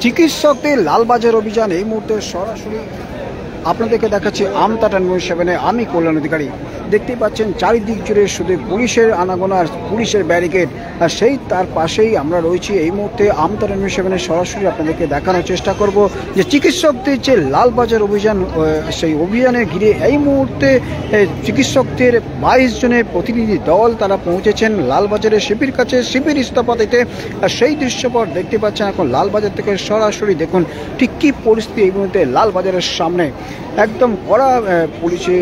চিকিৎসকদের লালবাজার অভিযান এই মুহূর্তে সরাসরি আপনাদেরকে দেখাচ্ছি আমতা নিউজ 7-এ। আমি কল্যাণ অধিকারী। দেখতেই পাচ্ছেন চারিদিক জুড়ে শুধু পুলিশের আনাগোনা আর পুলিশের ব্যারিকেড, আর সেই তার পাশেই আমরা রয়েছি এই মুহূর্তে আমতা নিউজ 7-এ। সরাসরি আপনাদেরকে দেখানোর চেষ্টা করব যে চিকিৎসকদের যে লালবাজার অভিযান, সেই অভিযানে ঘিরে এই মুহূর্তে চিকিৎসকদের 22 জনের প্রতিনিধি দল তারা পৌঁছেছেন লালবাজারের শিবির কাছে শিবির ইস্তফা দিতে। আর সেই দৃশ্যপট দেখতে পাচ্ছেন এখন লালবাজার থেকে। সরাসরি দেখুন ঠিক কী পরিস্থিতি এই মুহূর্তে লালবাজারের সামনে। একদম কড়া পুলিশে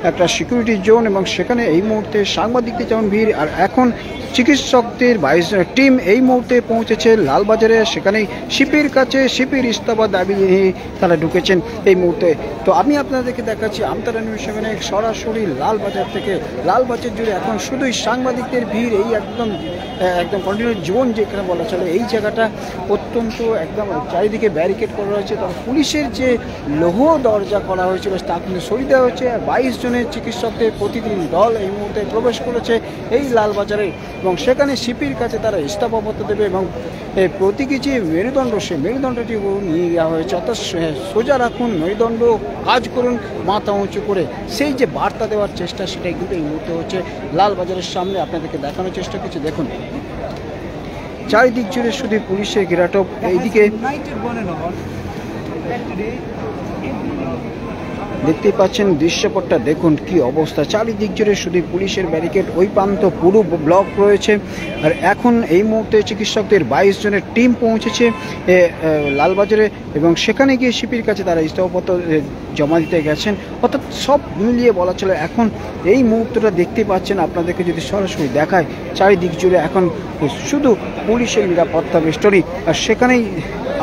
একটা সিকিউরিটি জোন, এবং সেখানে এই মুহূর্তে সাংবাদিকদের যেমন ভিড়। আর এখন চিকিৎসকদের 22 জনের টিম এই মুহূর্তে পৌঁছেছে লালবাজারে, সেখানেই শিপির কাছে শিপির ইস্তফা দাবি নিয়ে তারা ঢুকেছেন এই মুহূর্তে। তো আমি আপনাদেরকে দেখাচ্ছি আমতা নিউজ 7-এ সরাসরি লালবাজার থেকে। লালবাজার জুড়ে এখন শুধুই সাংবাদিকদের ভিড়। এই একদম কন্টিনিউ জোন যেখানে বলা চলে, এই জায়গাটা অত্যন্ত একদম চারিদিকে ব্যারিকেড করা হয়েছে। তবে পুলিশের যে লৌহ দরজা করা হয়েছিল তা কিন্তু সরিয়ে দেওয়া হয়েছে। 22 জনের চিকিৎসকদের প্রতিনিধি দল এই মুহূর্তে প্রবেশ করেছে এই লালবাজারে, এবং সেখানে শিপির কাছে তারা ইস্তফাপত্র দেবে। এবং প্রতীকী যে মেরুদণ্ড, সেই মেরুদণ্ডটি নিয়ে দেওয়া হয়েছে, অর্থাৎ সোজা রাখুন মেরুদণ্ড, কাজ করুন মাথা উঁচু করে, সেই যে বার্তা দেওয়ার চেষ্টা সেটাই কিন্তু এই মুহূর্তে হচ্ছে লালবাজারের সামনে। আপনাদেরকে দেখানোর চেষ্টা করছি। দেখুন চারিদিক জুড়ে শুধু পুলিশের ঘেরাটোপ। এইদিকে দেখতেই পাচ্ছেন দৃশ্যপটটা, দেখুন কি অবস্থা। চারিদিক জুড়ে শুধু পুলিশের ব্যারিকেড, ওই প্রান্ত পুরো ব্লক রয়েছে। আর এখন এই মুহূর্তে চিকিৎসকদের 22 জনের টিম পৌঁছেছে লালবাজারে, এবং সেখানে গিয়ে শিপির কাছে তারা ইস্তফাপত্র জমা দিতে গেছেন। অর্থাৎ সব মিলিয়ে বলা চলে এখন এই মুহূর্তটা দেখতে পাচ্ছেন। আপনাদেরকে যদি সরাসরি দেখায়, চারিদিক জুড়ে এখন শুধু পুলিশের নিরাপত্তা বেষ্টনী। আর সেখানেই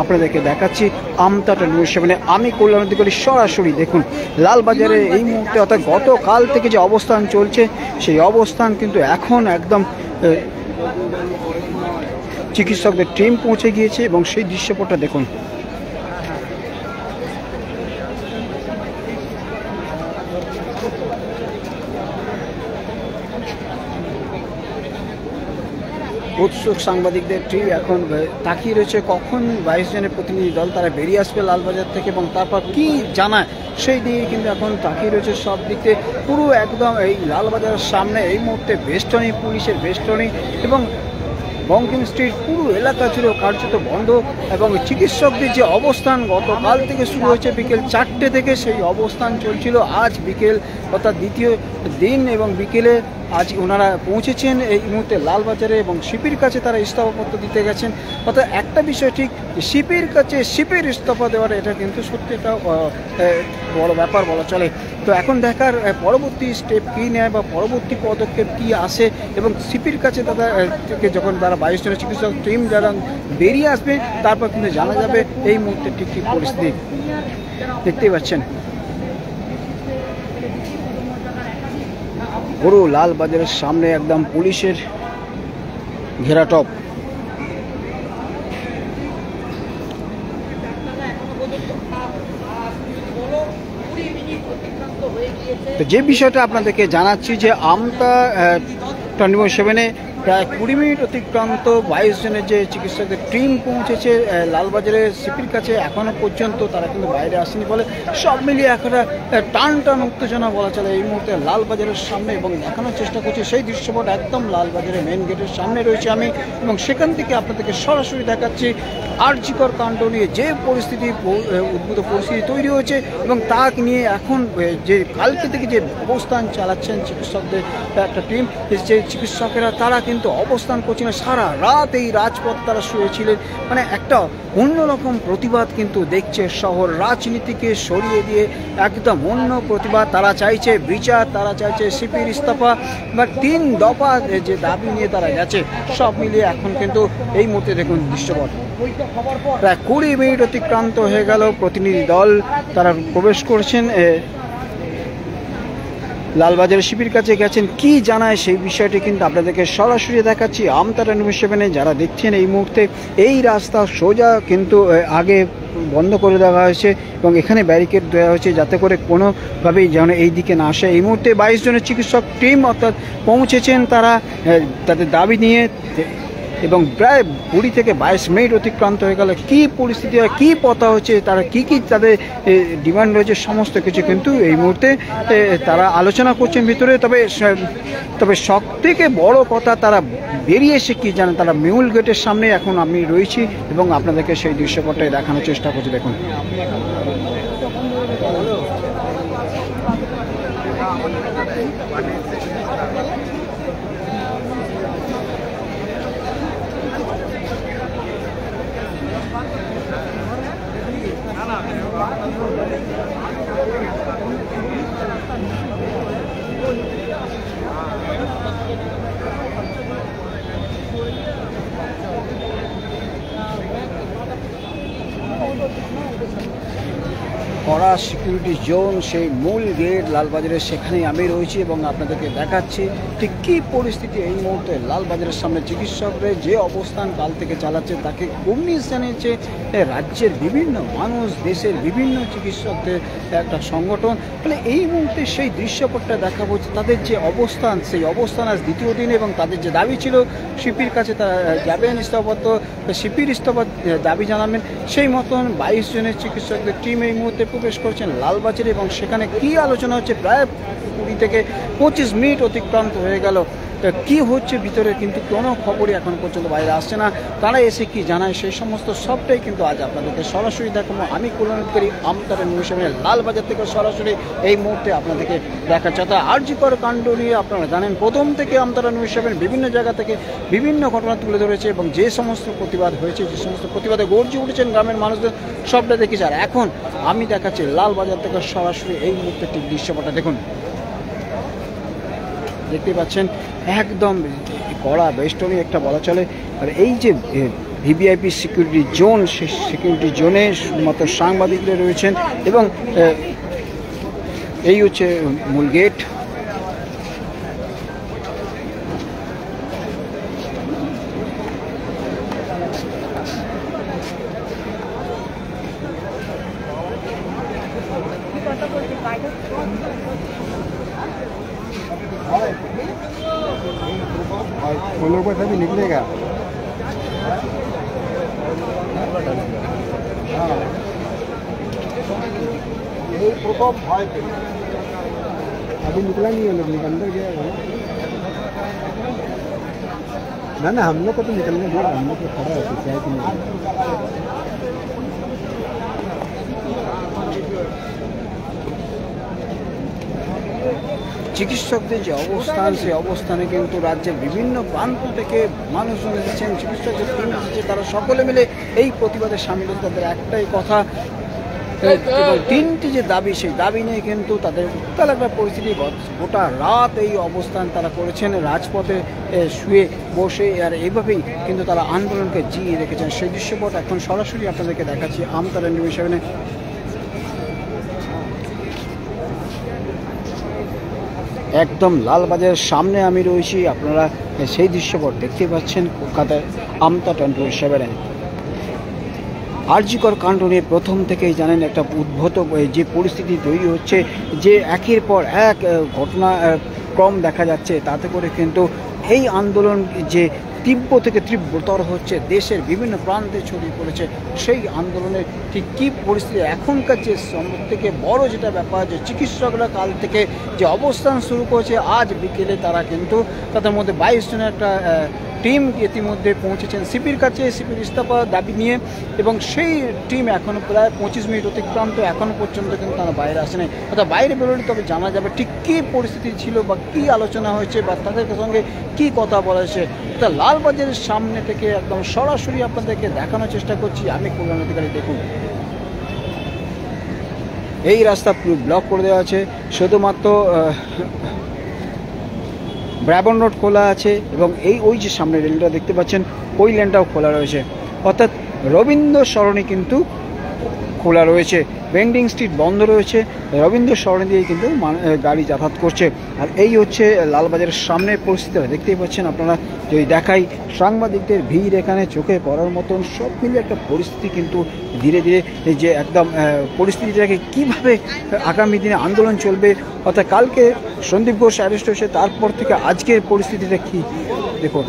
আপনাদেরকে দেখাচ্ছি আমতা নিউজ 7-এ। আমি কল্যাণ অধিকারী। সরাসরি দেখুন লালবাজারে এই মুহূর্তে, অর্থাৎ গতকাল থেকে যে অবস্থান চলছে সেই অবস্থান কিন্তু এখন একদম চিকিৎসকদের টিম পৌঁছে গিয়েছে, এবং সেই দৃশ্যপটটা দেখুন। উৎসুক সাংবাদিকদের টিম এখন তাকিয়ে রয়েছে কখন 22 জনের প্রতিনিধি দল তারা বেরিয়ে আসবে লালবাজার থেকে, এবং তারপর কি জানায় সেই দিকে কিন্তু এখন তাকিয়ে রয়েছে সব দিকে। পুরো একদম এই লালবাজারের সামনে এই মুহূর্তে বেষ্টনী, পুলিশের বেষ্টনী, এবং বঙ্কিম স্ট্রিট পুরো এলাকা জুড়েও কার্যত বন্ধ। এবং চিকিৎসকদের যে অবস্থান গতকাল থেকে শুরু হয়েছে বিকেল 4টে থেকে, সেই অবস্থান চলছিল আজ বিকেল, অর্থাৎ দ্বিতীয় দিন, এবং বিকেলে আজ ওনারা পৌঁছেছেন এই মুহূর্তে লালবাজারে, এবং শিপির কাছে তারা ইস্তফাপত্র দিতে গেছেন। অর্থাৎ একটা বিষয় ঠিক, শিপির কাছে শিপির ইস্তফা দেওয়ার এটা কিন্তু সত্যি একটা বড় ব্যাপার বলা চলে। তো এখন দেখার পরবর্তী স্টেপ কী নেয় বা পরবর্তী পদক্ষেপ কী আসে, এবং শিপির কাছে তারা থেকে যখন তারা 22 জনের চিকিৎসক টিম যারা বেরিয়ে আসবে, তারপর কিন্তু জানা যাবে এই মুহূর্তে ঠিক কী পরিস্থিতি। দেখতেই পাচ্ছেন পুরো লালবাজারের সামনে একদম পুলিশের ঘেরাটপ। তো যে বিষয়টা আপনাদেরকে জানাচ্ছি যে আমতা নিউজ 7-এ প্রায় 20 মিনিট অতিক্রান্ত 22 জনের যে চিকিৎসকদের টিম পৌঁছেছে লালবাজারের শিপির কাছে। এখনও পর্যন্ত তারা কিন্তু বাইরে আসেনি বলে সব মিলিয়ে একটা টান উত্তেজনা বলা চলে এই মুহূর্তে লালবাজারের সামনে, এবং দেখানোর চেষ্টা করছি সেই দৃশ্যপট। একদম লালবাজারের মেন গেটের সামনে রয়েছে আমি, এবং সেখান থেকে আপনাদেরকে সরাসরি দেখাচ্ছি আরজিকর কাণ্ড নিয়ে যে পরিস্থিতি, উদ্ভূত পরিস্থিতি তৈরি হয়েছে, এবং তা নিয়ে এখন যে কালকে থেকে যে অবস্থান চালাচ্ছেন চিকিৎসকদের একটা টিম, যে চিকিৎসকেরা তারা কিন্তু অবস্থান করছে না। সারা রাত এই রাজপথ তারা শুয়েছিলেন। মানে একটা অন্যরকম প্রতিবাদ কিন্তু দেখছে শহর, রাজনীতিকে সরিয়ে দিয়ে একদম অন্য প্রতিবাদ। তারা চাইছে বিচার, তারা চাইছে শিপির ইস্তফা, বা 3 দফা যে দাবি নিয়ে তারা গেছে। সব মিলিয়ে এখন কিন্তু এই মুহূর্তে দেখুন দৃশ্যপট। প্রায় 20 মিনিট অতিক্রান্ত হয়ে গেল, প্রতিনিধি দল তারা প্রবেশ করছেন লালবাজারের শিবির কাছে গেছেন। কি জানায় সেই বিষয়টি কিন্তু আপনাদেরকে সরাসরি দেখাচ্ছি আমতা নিউজ 7-এ। যারা দেখছেন এই মুহূর্তে এই রাস্তা সোজা কিন্তু আগে বন্ধ করে দেওয়া হয়েছে, এবং এখানে ব্যারিকেড দেওয়া হয়েছে যাতে করে কোনোভাবেই যেন এই দিকে না আসে। এই মুহূর্তে 22 জনের চিকিৎসক টিম অর্থাৎ পৌঁছেছেন, তারা তাদের দাবি নিয়ে এবং প্রায় 20 থেকে 22 মিনিট অতিক্রান্ত হয়ে গেল। কী পরিস্থিতি হয়, কী কথা হচ্ছে, তারা কী কী তাদের ডিমান্ড রয়েছে, সমস্ত কিছু কিন্তু এই মুহূর্তে তারা আলোচনা করছেন ভিতরে। তবে সব থেকে বড় কথা, তারা বেরিয়ে এসে কী জানেন, তারা মেহুল গেটের সামনে এখন আমি রয়েছি এবং আপনাদেরকে সেই দৃশ্যপটটাই দেখানোর চেষ্টা করছি। দেখুন, কড়া সিকিউরিটি জোন, সেই মূল গেট লালবাজারের, সেখানেই আমি রয়েছি এবং আপনাদেরকে দেখাচ্ছি ঠিক কী পরিস্থিতি এই মুহূর্তে লালবাজারের সামনে। চিকিৎসকদের যে অবস্থান কাল থেকে চালাচ্ছে তাকে কুর্নিশ জানিয়েছে রাজ্যের বিভিন্ন মানুষ, দেশের বিভিন্ন চিকিৎসকদের একটা সংগঠন। ফলে এই মুহূর্তে সেই দৃশ্যপটটা দেখাবো, তাদের যে অবস্থান, সেই অবস্থান আজ দ্বিতীয় দিনে এবং তাদের যে দাবি ছিল সিপির কাছে তারা যাবেন ইস্তফাপত্র, সিপির ইস্তফার দাবি জানাবেন। সেই মতন 22 জনের চিকিৎসকদের টিম এই মুহূর্তে প্রবেশ করছেন লালবাজারে এবং সেখানে কি আলোচনা হচ্ছে, প্রায় 20 থেকে 25 মিনিট অতিক্রান্ত হয়ে গেল। কি হচ্ছে ভিতরে কিন্তু কোনো খবরই এখন পর্যন্ত বাইরে আসছে না। তারা এসে কি জানায় সেই সমস্ত সবটাই কিন্তু আজ আপনাদেরকে সরাসরি দেখাবো। আমি কল্যাণকারী আমতারা নিউজ চ্যানেল লালবাজার থেকে সরাসরি এই মুহূর্তে আপনাদেরকে দেখাচ্ছে। অর্থাৎ আরজিকর কাণ্ড নিয়ে আপনারা জানেন প্রথম থেকে আমতারা নিউজ চ্যানেল বিভিন্ন জায়গা থেকে বিভিন্ন ঘটনা তুলে ধরেছে এবং যে সমস্ত প্রতিবাদ হয়েছে, যে সমস্ত প্রতিবাদে গর্জে উঠেছেন গ্রামের মানুষদের, সবটা দেখেছি। আর এখন আমি দেখাচ্ছি লালবাজার থেকে সরাসরি এই মুহূর্তে ঠিক দৃশ্যপটটা দেখুন, দেখতে পাচ্ছেন একদম কড়া বেষ্টনী একটা বলা চলে। আর এই যে ভিভিআইপি সিকিউরিটি জোন, সেই সিকিউরিটি জোনে শুধুমাত্র সাংবাদিকরা রয়েছেন এবং এই হচ্ছে মূল গেট। वो लोग को सभी निकलेगा। अभी निकला नहीं है, लोग अंदर गया ना ना, हम लोग को तो निकलने दिया, हम लोग को खड़ा है पंचायत में। চিকিৎসকদের যে অবস্থান, সেই অবস্থানে কিন্তু রাজ্যের বিভিন্ন প্রান্ত থেকে মানুষজন এসেছেন, চিকিৎসকদের টিম এসেছে, তারা সকলে মিলে এই প্রতিবাদে সামিল হচ্ছে। তাদের একটাই কথা এবং 3টি যে দাবি, সেই দাবি নিয়ে কিন্তু তাদের উত্তাল একটা পরিস্থিতি। গোটা রাত এই অবস্থান তারা করেছেন, রাজপথে শুয়ে বসে, আর এইভাবেই কিন্তু তারা আন্দোলনকে জিয়ে রেখেছেন। সেই দৃশ্যপট এখন সরাসরি আপনাদেরকে দেখাচ্ছি আমতারা নিউজ চ্যানেলে। একদম লালবাজারের সামনে আমি রয়েছি, আপনারা সেই দৃশ্যপট দেখতে পাচ্ছেন কলকাতায় আমতারা নিউজ চ্যানেলে। আরজিকর কাণ্ড নিয়ে প্রথম থেকেই জানেন একটা উদ্ভূত যে পরিস্থিতি তৈরি হচ্ছে, যে একের পর এক ঘটনা ক্রম দেখা যাচ্ছে, তাতে করে কিন্তু এই আন্দোলন যে তীব্র থেকে তীব্রতর হচ্ছে, দেশের বিভিন্ন প্রান্তে ছড়িয়ে পড়েছে। সেই আন্দোলনের ঠিক কী পরিস্থিতি এখনকার, যে সব থেকে বড় যেটা ব্যাপার, যে চিকিৎসকরা কাল থেকে যে অবস্থান শুরু করেছে, আজ বিকেলে তারা কিন্তু তাদের মধ্যে 22 জনের একটা টিম ইতিমধ্যে পৌঁছেছেন সিপির কাছে, সিপির ইস্তফা দাবি নিয়ে, এবং সেই টিম এখনও প্রায় 25 মিনিট অতিক্রান্ত, এখনও পর্যন্ত কিন্তু তারা বাইরে আসেনি। অর্থাৎ বাইরে বেরোলে তবে জানা যাবে ঠিক কী পরিস্থিতি ছিল বা কী আলোচনা হয়েছে বা তাদের সঙ্গে কী কথা বলা হয়েছে। তা লালবাজারের সামনে থেকে একদম সরাসরি আপনাদেরকে দেখানোর চেষ্টা করছি আমি কল্যাণ অধিকারী। দেখুন, এই রাস্তা পুরো ব্লক করে দেওয়া আছে, শুধুমাত্র ব্রাবন রোড খোলা আছে এবং ওই যে সামনে রেলটা দেখতে পাচ্ছেন, ওই লেনটাও খোলা রয়েছে। অর্থাৎ রবীন্দ্র সরণি কিন্তু খোলা রয়েছে, বেন্ডিং স্ট্রিট বন্ধ রয়েছে, রবীন্দ্র সরণি দিয়ে কিন্তু গাড়ি যাতায়াত করছে। আর এই হচ্ছে লালবাজারের সামনের পরিস্থিতি দেখতেই পাচ্ছেন আপনারা। যদি দেখাই, সাংবাদিকদের ভিড় এখানে চোখে পড়ার মতন, সব মিলে একটা পরিস্থিতি কিন্তু ধীরে ধীরে যে একদম পরিস্থিতিটাকে কীভাবে আগামী দিনে আন্দোলন চলবে। অর্থাৎ কালকে সন্দীপ ঘোষ অ্যারেস্ট হয়েছে, তারপর থেকে আজকের পরিস্থিতিটা কী দেখুন।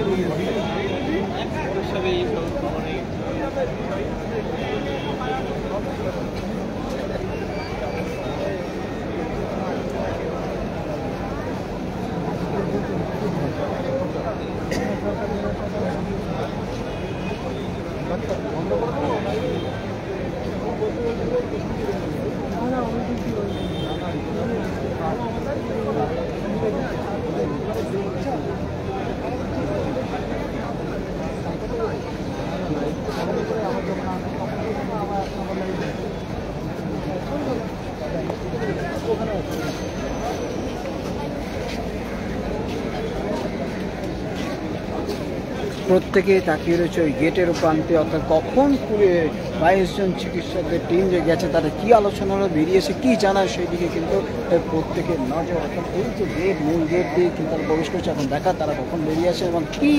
প্রত্যেকেই তাকিয়ে রয়েছে ওই গেটের প্রান্তে, অর্থাৎ কখন 22 জন চিকিৎসকদের টিম যে গেছে তারা কী আলোচনা হলো, বেরিয়েছে কী জানায় সেই দিকে কিন্তু প্রত্যেকের নজর। অর্থাৎ এই যে গেট, মূল গেট দিয়ে কিন্তু তারা প্রবেশ করছে, এখন দেখা তারা কখন বেরিয়ে আসে এবং কী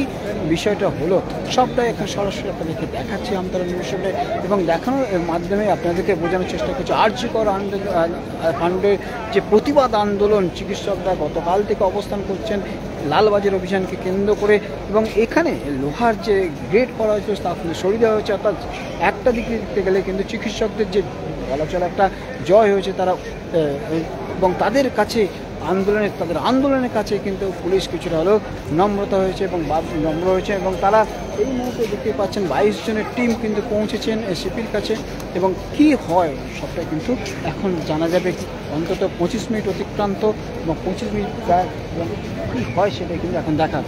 বিষয়টা হলো সবটাই এখন সরাসরি আপনাদেরকে দেখাচ্ছি আমতলা নিউজে, এবং দেখানোর মাধ্যমে আপনাদেরকে বোঝানোর চেষ্টা করছি জি কর কাণ্ডের যে প্রতিবাদ আন্দোলন চিকিৎসকরা গতকাল থেকে অবস্থান করছেন লালবাজার অভিযানকে কেন্দ্র করে, এবং এখানে লোহার যে গ্রেড করা হয়েছে তা সরিয়ে দেওয়া হয়েছে। অর্থাৎ একটা দিকে দেখতে গেলে কিন্তু চিকিৎসকদের যে বলা চলে একটা জয় হয়েছে তারা, এবং তাদের কাছে তাদের আন্দোলনের কাছে কিন্তু পুলিশ কিছুটা হলেও নম্রতা হয়েছে এবং নম্র হয়েছে, এবং তারা এই মুহূর্তে দেখতে পাচ্ছেন 22 জনের টিম কিন্তু পৌঁছেছেন এসিপির কাছে, এবং কি হয় সবটাই কিন্তু এখন জানা যাবে। অন্তত 25 মিনিট অতিক্রান্ত এবং 25 মিনিট প্রায়, এবং কী হয় সেটাই কিন্তু এখন দেখার।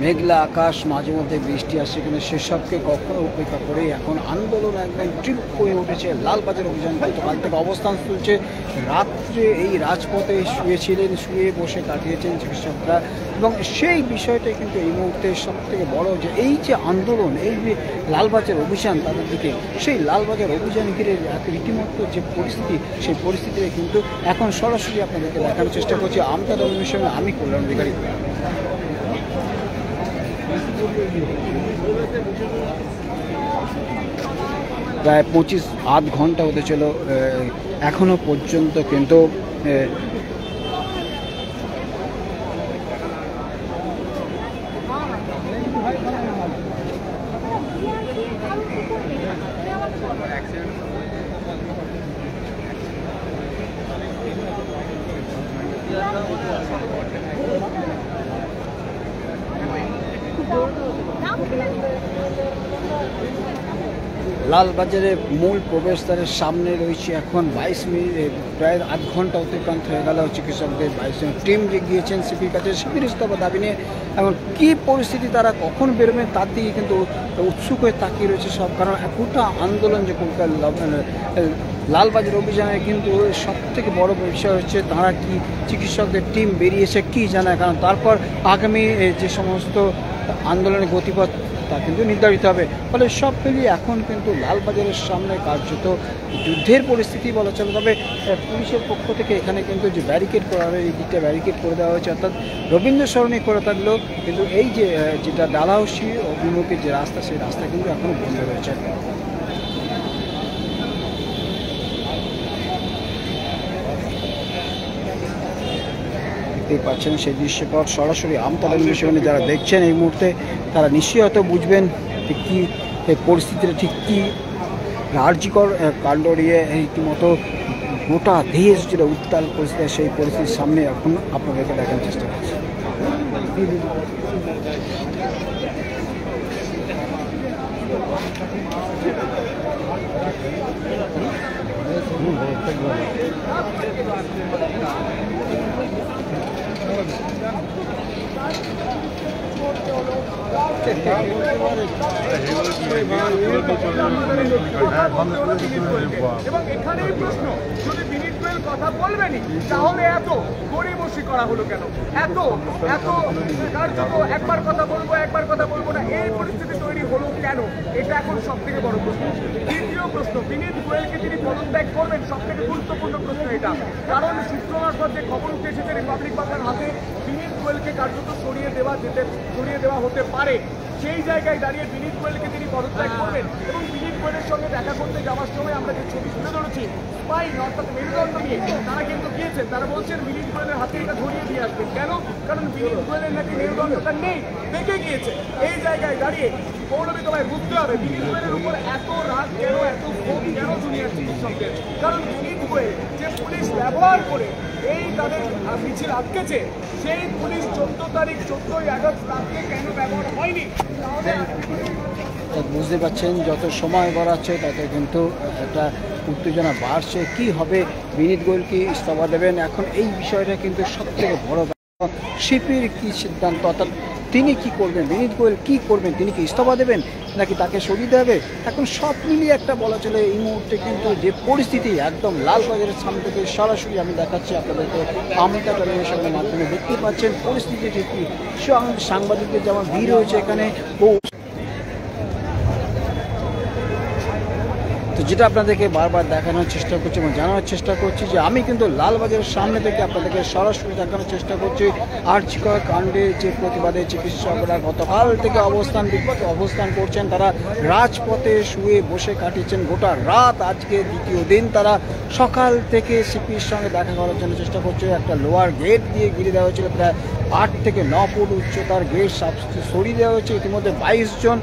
মেঘলা আকাশ, মাঝে মধ্যে বৃষ্টি আসছে, কিন্তু সেসবকে কখনো উপেক্ষা করে এখন আন্দোলন একদম তীব্র হয়ে উঠেছে। লালবাজার অভিযান গতকাল থেকে অবস্থান চলছে। রাত্রে এই রাজপথে শুয়ে বসে কাটিয়েছেন চিকিৎসকরা, এবং সেই বিষয়টাই কিন্তু এই মুহূর্তে সব থেকে বড়, যে এই যে আন্দোলন, এই যে লালবাজার অভিযান তাদের দিকে, সেই লালবাজার অভিযান ঘিরে রীতিমতো যে পরিস্থিতি, সেই পরিস্থিতিতে কিন্তু এখন সরাসরি আপনাদেরকে দেখানোর চেষ্টা করছি আমতলা নিউজে আমি কল্যাণ অধিকারী। প্রায় 25 ঘন্টা হতে চলো, এখনো পর্যন্ত কিন্তু লালবাজারের মূল প্রবেশদ্বারের সামনে রয়েছে এখন 22 মিনিট, প্রায় আধ ঘন্টা অতিক্রান্ত হয়ে গেল। চিকিৎসকদের 22 জন টিম যে গিয়েছেন সিপির কাছে, সিপির ইস্তফা দাবি নিয়ে এখন কী পরিস্থিতি, তারা কখন বেরোবেন তার দিকে কিন্তু উৎসুক হয়ে তাকিয়ে রয়েছে সব। কারণ গোটা আন্দোলন যে লালবাজার অভিযানের কিন্তু সব থেকে বড় বিষয় হচ্ছে তারা কি চিকিৎসকদের টিম বেরিয়েছে কি জানায়, কারণ তারপর আগামী যে সমস্ত আন্দোলনের গতিপথ তা কিন্তু নির্ধারিত হবে। ফলে সব মিলিয়ে এখন কিন্তু লালবাজারের সামনে কার্যত যুদ্ধের পরিস্থিতি বলা চলে। তবে পুলিশের পক্ষ থেকে এখানে কিন্তু যে ব্যারিকেড করা হবে, এই দিকটা ব্যারিকেড করে দেওয়া হয়েছে, অর্থাৎ রবীন্দ্র সরণি করে থাকলেও কিন্তু এই যে যেটা ডালহাউসি অভিমুখে যে রাস্তা, সেই রাস্তা কিন্তু এখনও বন্ধ রয়েছে। দেখতেই পাচ্ছেন সেই দৃশ্যপট সরাসরি আমতলা নিউজে যারা দেখছেন এই মুহূর্তে, তারা নিশ্চয়ই হয়তো বুঝবেন যে কী পরিস্থিতিটা, ঠিক কী কার্যকর কাণ্ড নিয়ে রীতিমতো গোটা দেশ যেটা উত্তাল পরিস্থিতি, সেই পরিস্থিতির সামনে এখন আপনাদেরকে দেখানোর চেষ্টা করছি। এবং এখানেই প্রশ্ন, যদি বিনীত গোয়েল কথা বলবেনি তাহলে এত গড়িমসি করা হলো কেন? এত এত কার্যত একবার কথা বলবো না, এই পরিস্থিতি তৈরি হলো কেন? এটা এখন সব থেকে বড় প্রশ্ন। দ্বিতীয় প্রশ্ন, বিনীত গোয়েলকে তিনি পদত্যাগ করবেন, সব থেকে গুরুত্বপূর্ণ প্রশ্ন এটা। কারণ শুক্রবার পর যে খবর উঠে এসেছে রিপাবলিক বাংলার হাতে বিনীত গোয়েলকে কার্যত সরিয়ে দেওয়া হতে পারে, সেই জায়গায় দাঁড়িয়ে বিনীত গোয়েলকে তিনি পদত্যাগ করবেন এবং বিনীত গোয়েলের সঙ্গে দেখা করতে যাওয়ার সময় আমরা যে ছবি তুলে ধরেছি স্পাইন অর্থাৎ মেরুদণ্ড নিয়ে তারা কিন্তু গিয়েছেন, তারা বলছেন বিনীত গোয়েলের হাতে এটা ধরিয়ে দিয়ে আসবেন। কেন? কারণ বিনীত গোয়েলের নাকি মেরুদণ্ডটা নেই, দেখে গিয়েছে। এই জায়গায় দাঁড়িয়ে পৌলমী তোমায় বুঝতে হবে বিনীত গোয়েলের উপর এত রাগ কেন, এত ক্ষোভ কেন দুনিয়ার চিকিৎসকদের। কারণ বিনীত গোয়েল যে পুলিশ ব্যবহার করে এই তাদের মিছিল আটকেছে, সেই পুলিশ 14 তারিখ 14ই আগস্ট রাত্রে কেন ব্যবহার হয়নি? বুঝতে পারছেন যত সময় বাড়াচ্ছে তত কিন্তু একটা উত্তেজনা বাড়ছে। কি হবে, বিনীত গোয়েল কি ইস্তফা দেবেন? এখন এই বিষয়টা কিন্তু সবথেকে বড় ব্যাপার। শিপির কি সিদ্ধান্ত, অর্থাৎ তিনি কি করবেন, বিনীত গোয়েল কি করবেন, তিনি কি ইস্তফা দেবেন নাকি তাকে সরিয়ে দেবে? এখন সব মিলিয়ে একটা বলা চলে এই মুহূর্তে কিন্তু যে পরিস্থিতি, একদম লালবাজারের সামনে থেকে সরাসরি আমি দেখাচ্ছি আপনাদেরকে আমতা টেলিভিশনের মাধ্যমে দেখতে পাচ্ছেন পরিস্থিতি কি। সাংবাদিকদের যেমন ভিড় হয়েছে এখানে, তো যেটা আপনাদেরকে বারবার দেখানোর চেষ্টা করছি এবং জানানোর চেষ্টা করছি যে আমি কিন্তু লালবাজারের সামনে থেকে আপনাদেরকে সরাসরি দেখানোর চেষ্টা করছি আর্যিকর কাণ্ডে যে প্রতিবাদে চিকিৎসকরা গতকাল থেকে অবস্থান করছেন। তারা রাজপথে শুয়ে বসে কাটিয়েছেন গোটা রাত। আজকে দ্বিতীয় দিন তারা সকাল থেকে সিপির সঙ্গে দেখা করার জন্য চেষ্টা করছে। একটা লোয়ার গেট দিয়ে ঘিরে দেওয়া হয়েছিল, প্রায় 8 থেকে 9 ফুট উচ্চতার গেট সরিয়ে দেওয়া হয়েছে। ইতিমধ্যে 22 জন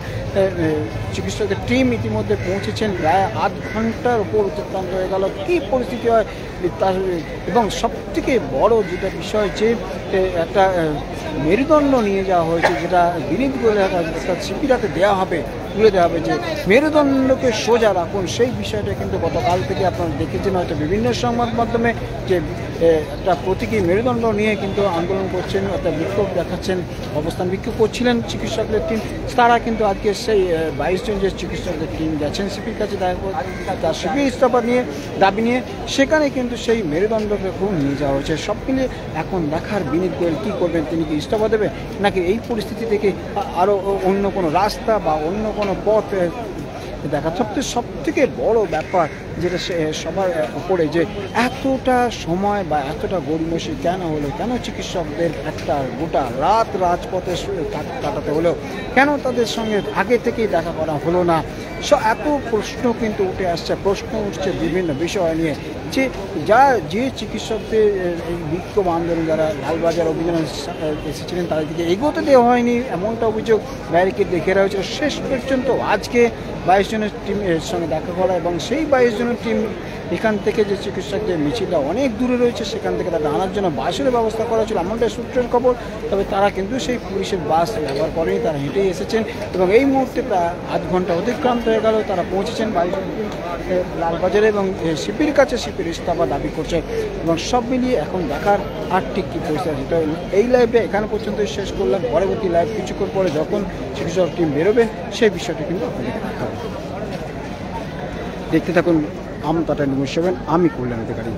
চিকিৎসকের টিম ইতিমধ্যে পৌঁছেছেন। প্রায় আধ ঘন্টার উপর অতিক্রান্ত হয়ে গেল। কী পরিস্থিতি হয় তার, এবং সবথেকে বড় যেটা বিষয় যে একটা মেরুদণ্ড নিয়ে যাওয়া হয়েছে, যেটা বিনীত গোয়েলের একটা সিপির হাতে দেওয়া হবে, তুলে দেওয়া হবে যে মেরুদণ্ডকে সোজা রাখুন। সেই বিষয়টা কিন্তু গতকাল থেকে আপনারা দেখেছেন হয়তো বিভিন্ন সংবাদ মাধ্যমে যে একটা প্রতীকী মেরুদণ্ড নিয়ে কিন্তু আন্দোলন করছেন, অর্থাৎ বিক্ষোভ দেখাচ্ছেন, অবস্থান বিক্ষোভ করছিলেন চিকিৎসকদের টিম। তারা কিন্তু আজকে সেই 22 জন যে চিকিৎসকদের টিম গেছেন সিপির কাছে তার সিপির ইস্তফা নিয়ে দাবি নিয়ে, সেখানে কিন্তু সেই মেরুদণ্ডকে খুব নিয়ে যাওয়া হয়েছে। সব মিলিয়ে এখন দেখার বিনীত গোয়েল কী করবেন, তিনি কি ইস্তফা দেবে নাকি এই পরিস্থিতি থেকে আরও অন্য কোনো রাস্তা বা অন্য কোনো পথ দেখা। সবথেকে বড় ব্যাপার যেটা সবার উপরে যে এতটা সময় বা এতটা গড়িমসি কেন হলো, কেন চিকিৎসকদের একটা গোটা রাত রাজপথে কাটাতে হলো, কেন তাদের সঙ্গে আগে থেকেই দেখা করা হলো না। এত প্রশ্ন কিন্তু উঠে আসছে, প্রশ্ন উঠছে বিভিন্ন বিষয় নিয়ে যে চিকিৎসকদের এই বিক্ষোভ আন্দোলন যারা লালবাজার অভিযানে এসেছিলেন তাদেরকে এগোতে দেওয়া হয়নি এমনটা অভিযোগ, ব্যারিকেড দেখে দেওয়া হয়েছিল। শেষ পর্যন্ত আজকে 22 জনের টিমের সঙ্গে দেখা করা এবং সেই 22 জনের টিম এখান থেকে যে চিকিৎসকদের মিছিলটা অনেক দূরে রয়েছে সেখান থেকে তাদের আনার জন্য বাসের ব্যবস্থা করা ছিল এমনটাই সূত্রের খবর। তবে তারা কিন্তু সেই পুলিশের বাস ব্যবহার করেনি, তারা হেঁটেই এসেছেন এবং এই মুহূর্তে প্রায় আধ ঘন্টা অতিক্রান্ত হয়ে গেল। তারা পৌঁছেছেন 22 জন লালবাজারে এবং সিপির কাছে সিপির ইস্তফা দাবি করছে। এবং সব মিলিয়ে এখন দেখার আর ঠিক কী পরিস্থিতি। এই লাইভে এখানে পর্যন্তই শেষ করলাম। পরবর্তী লাইভ কিছুক্ষণ পরে যখন চিকিৎসক টিম বেরোবেন সেই বিষয়টি কিন্তু আপনাদেরকে দেখা হবে। দেখতে থাকুন আমতা টেলিভিশন, আমি কল্যাণ অধিকারী।